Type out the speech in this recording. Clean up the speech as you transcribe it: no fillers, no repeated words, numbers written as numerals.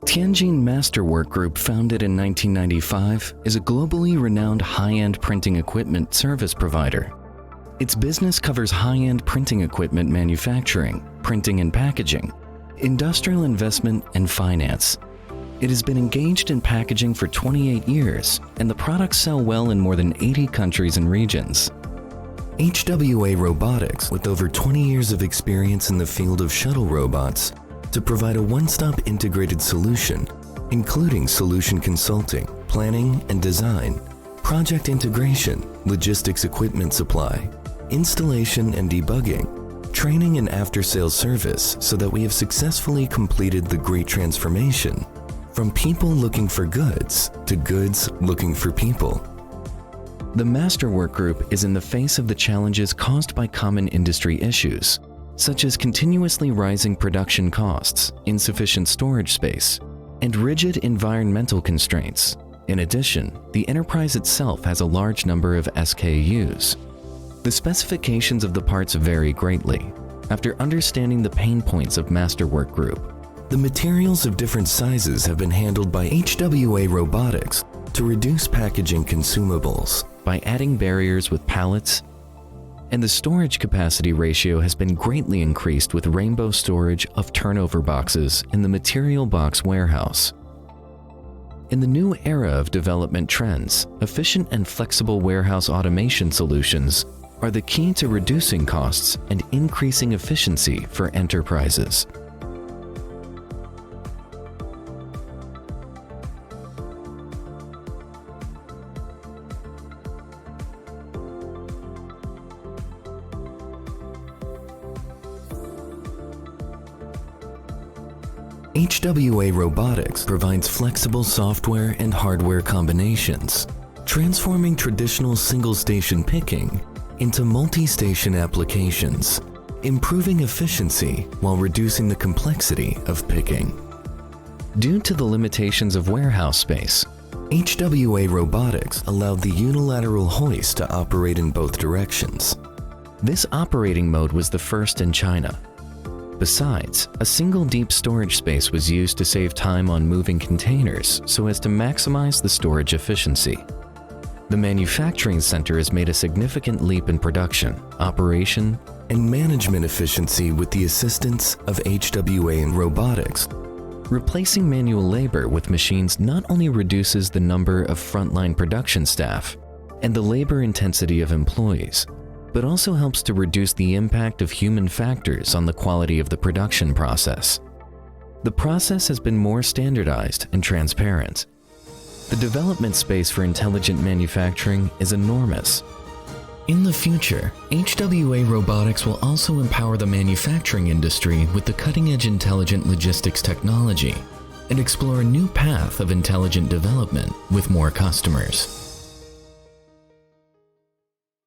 Tianjin Masterwork Group, founded in 1995, is a globally renowned high-end printing equipment service provider. Its business covers high-end printing equipment manufacturing, printing and packaging, industrial investment, and finance. It has been engaged in packaging for 28 years, and the products sell well in more than 80 countries and regions. HWArobotics, with over 20 years of experience in the field of shuttle robots, to provide a one-stop integrated solution, including solution consulting, planning and design, project integration, logistics equipment supply, installation and debugging, training and after-sales service, so that we have successfully completed the great transformation from people looking for goods to goods looking for people. The Masterwork Group is in the face of the challenges caused by common industry issues, such as continuously rising production costs, insufficient storage space, and rigid environmental constraints. In addition, the enterprise itself has a large number of SKUs. The specifications of the parts vary greatly. After understanding the pain points of Masterwork Group, the materials of different sizes have been handled by HWArobotics to reduce packaging consumables by adding barriers with pallets, and the storage capacity ratio has been greatly increased with rainbow storage of turnover boxes in the material box warehouse. In the new era of development trends, efficient and flexible warehouse automation solutions are the key to reducing costs and increasing efficiency for enterprises. HWArobotics provides flexible software and hardware combinations, transforming traditional single-station picking into multi-station applications, improving efficiency while reducing the complexity of picking. Due to the limitations of warehouse space, HWArobotics allowed the unilateral hoist to operate in both directions. This operating mode was the first in China. Besides, a single deep storage space was used to save time on moving containers so as to maximize the storage efficiency. The manufacturing center has made a significant leap in production, operation, and management efficiency with the assistance of HWArobotics. Replacing manual labor with machines not only reduces the number of frontline production staff and the labor intensity of employees, but also helps to reduce the impact of human factors on the quality of the production process. The process has been more standardized and transparent. The development space for intelligent manufacturing is enormous. In the future, HWArobotics will also empower the manufacturing industry with the cutting-edge intelligent logistics technology and explore a new path of intelligent development with more customers.